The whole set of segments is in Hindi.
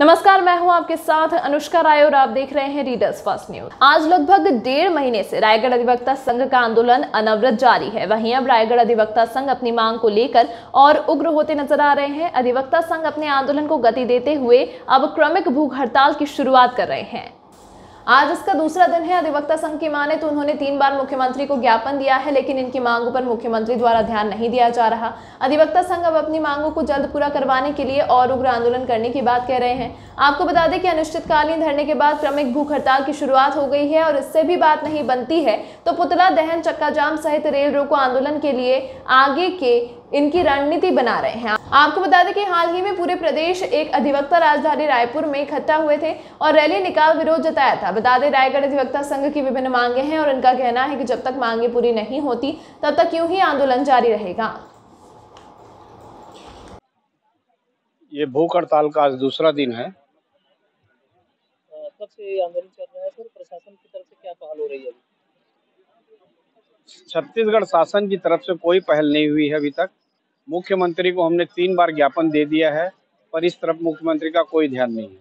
नमस्कार, मैं हूं आपके साथ अनुष्का राय और आप देख रहे हैं रीडर्स फर्स्ट न्यूज। आज लगभग 1.5 महीने से रायगढ़ अधिवक्ता संघ का आंदोलन अनवरत जारी है। वहीं अब रायगढ़ अधिवक्ता संघ अपनी मांग को लेकर और उग्र होते नजर आ रहे हैं। अधिवक्ता संघ अपने आंदोलन को गति देते हुए अब क्रमिक भूख हड़ताल की शुरुआत कर रहे हैं। आज इसका दूसरा दिन है। अधिवक्ता संघ की माने तो उन्होंने 3 बार मुख्यमंत्री को ज्ञापन दिया है, लेकिन इनकी मांगों पर मुख्यमंत्री द्वारा ध्यान नहीं दिया जा रहा। अधिवक्ता संघ अब अपनी मांगों को जल्द पूरा करवाने के लिए और उग्र आंदोलन करने की बात कह रहे हैं। आपको बता दें कि अनिश्चितकालीन धरने के बाद क्रमिक भूख हड़ताल की शुरुआत हो गई है और इससे भी बात नहीं बनती है तो पुतला दहन, चक्का जाम सहित रेल रोको आंदोलन के लिए आगे के इनकी रणनीति बना रहे हैं। आपको बता दें कि हाल ही में पूरे प्रदेश एक अधिवक्ता राजधानी रायपुर में इकट्ठा हुए थे और रैली निकाल विरोध जताया था। बता दें, रायगढ़ अधिवक्ता संघ की विभिन्न मांगे हैं और इनका कहना है कि जब तक मांगे पूरी नहीं होती तब तक यूं ही आंदोलन जारी रहेगा। ये भूख हड़ताल का आज दूसरा दिन है। कब से ये आंदोलन चल रहा है सर? प्रशासन की तरफ से क्या पहल हो रही है? छत्तीसगढ़ शासन की तरफ से कोई पहल नहीं हुई है अभी तक। मुख्यमंत्री को हमने 3 बार ज्ञापन दे दिया है, पर इस तरफ मुख्यमंत्री का कोई ध्यान नहीं है।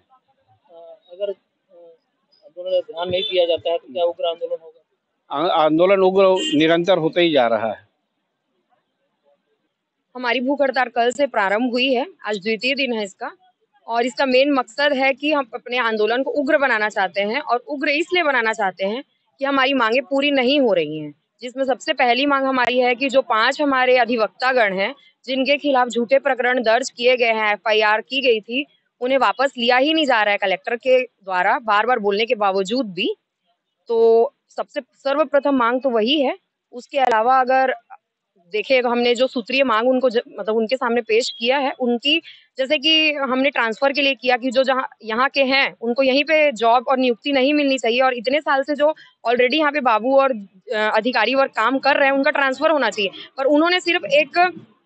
अगर आंदोलन ध्यान नहीं दिया जाता है तो क्या उग्र आंदोलन होगा? आंदोलन उग्र निरंतर होते ही जा रहा है। हमारी भूख हड़ताल कल से प्रारंभ हुई है, आज द्वितीय दिन है इसका, और इसका मेन मकसद है कि हम अपने आंदोलन को उग्र बनाना चाहते हैं। और उग्र इसलिए बनाना चाहते हैं कि हमारी मांगे पूरी नहीं हो रही हैं, जिसमें सबसे पहली मांग हमारी है कि जो 5 हमारे अधिवक्तागण हैं जिनके खिलाफ झूठे प्रकरण दर्ज किए गए हैं, FIR की गई थी, उन्हें वापस लिया ही नहीं जा रहा है कलेक्टर के द्वारा, बार बार बोलने के बावजूद भी। तो सबसे सर्वप्रथम मांग तो वही है। उसके अलावा अगर देखें तो हमने जो सूत्रीय मांग उनको मतलब उनके सामने पेश किया है, उनकी जैसे कि हमने ट्रांसफर के लिए किया कि जो जहाँ यहाँ के हैं उनको यहीं पे जॉब और नियुक्ति नहीं मिलनी चाहिए, और इतने साल से जो ऑलरेडी यहाँ पे बाबू और अधिकारी वर्ग काम कर रहे हैं उनका ट्रांसफर होना चाहिए। पर उन्होंने सिर्फ एक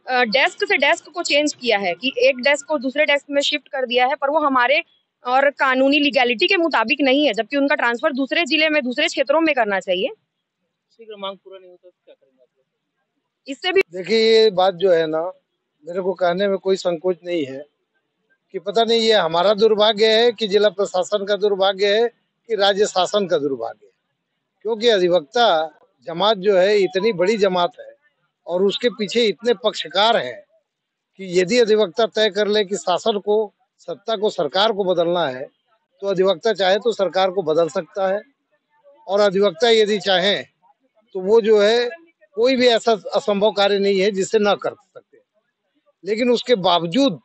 डेस्क से डेस्क को चेंज किया है कि एक डेस्क को दूसरे डेस्क में शिफ्ट कर दिया है, पर वो हमारे और कानूनी लीगैलिटी के मुताबिक नहीं है, जबकि उनका ट्रांसफर दूसरे जिले में दूसरे क्षेत्रों में करना चाहिए। शीघ्र मांग पूरा नहीं होता तो क्या करेंगे आप लोग? इससे भी देखिए, ये बात जो है ना, मेरे को कहने में कोई संकोच नहीं है कि पता नहीं ये हमारा दुर्भाग्य है कि जिला प्रशासन का दुर्भाग्य है कि राज्य शासन का दुर्भाग्य है। क्योंकि अधिवक्ता जमात जो है इतनी बड़ी जमात है और उसके पीछे इतने पक्षकार हैं कि यदि अधिवक्ता तय कर ले कि शासन को, सत्ता को, सरकार को बदलना है तो अधिवक्ता चाहे तो सरकार को बदल सकता है, और अधिवक्ता यदि चाहे तो वो जो है कोई भी ऐसा असंभव कार्य नहीं है जिसे न कर सकते। लेकिन उसके बावजूद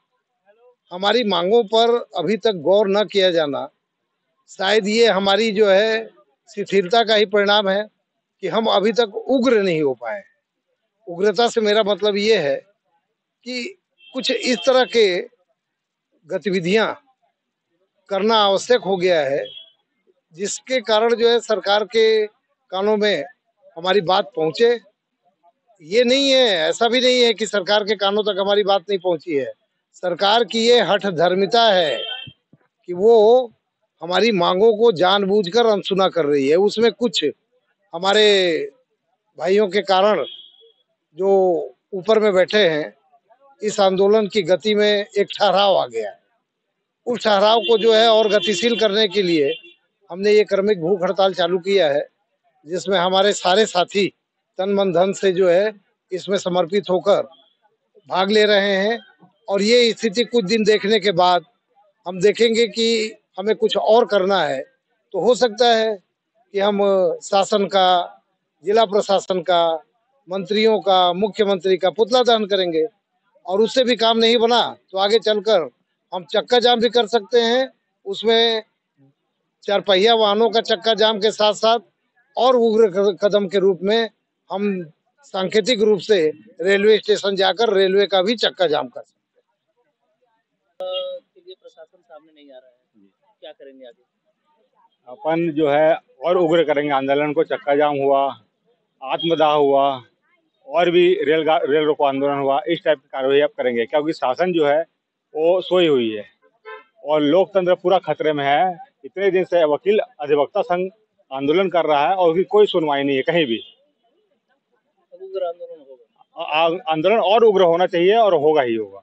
हमारी मांगों पर अभी तक गौर न किया जाना, शायद ये हमारी जो है शिथिलता का ही परिणाम है कि हम अभी तक उग्र नहीं हो पाए। उग्रता से मेरा मतलब ये है कि कुछ इस तरह के गतिविधियां करना आवश्यक हो गया है जिसके कारण जो है सरकार के कानों में हमारी बात पहुंचे। ये नहीं है, ऐसा भी नहीं है कि सरकार के कानों तक हमारी बात नहीं पहुंची है। सरकार की ये हठ धर्मिता है कि वो हमारी मांगों को जानबूझकर अनसुना कर रही है। उसमें कुछ हमारे भाइयों के कारण जो ऊपर में बैठे हैं, इस आंदोलन की गति में एक ठहराव आ गया है। उस ठहराव को जो है और गतिशील करने के लिए हमने ये क्रमिक भूख हड़ताल चालू किया है, जिसमें हमारे सारे साथी तन मन धन से जो है इसमें समर्पित होकर भाग ले रहे हैं। और ये स्थिति कुछ दिन देखने के बाद हम देखेंगे कि हमें कुछ और करना है तो हो सकता है कि हम शासन का, जिला प्रशासन का, मंत्रियों का, मुख्यमंत्री का पुतला दहन करेंगे। और उससे भी काम नहीं बना तो आगे चलकर हम चक्का जाम भी कर सकते हैं। उसमें 4 पहिया वाहनों का चक्का जाम के साथ साथ और उग्र कदम के रूप में हम सांकेतिक रूप से रेलवे स्टेशन जाकर रेलवे का भी चक्का जाम कर सकते के लिए प्रशासन सामने नहीं आ रहा है, क्या करेंगे आगे? अपन जो है और उग्र करेंगे आंदोलन को। चक्का जाम हुआ, आत्मदाह हुआ, और भी रेल रोको आंदोलन हुआ, इस टाइप की कार्रवाई अब करेंगे, क्योंकि शासन जो है वो सोई हुई है और लोकतंत्र पूरा खतरे में है। इतने दिन से वकील अधिवक्ता संघ आंदोलन कर रहा है और उसकी कोई सुनवाई नहीं है कहीं भी। उग्र आंदोलन होगा। आंदोलन और उग्र होना चाहिए और होगा ही होगा।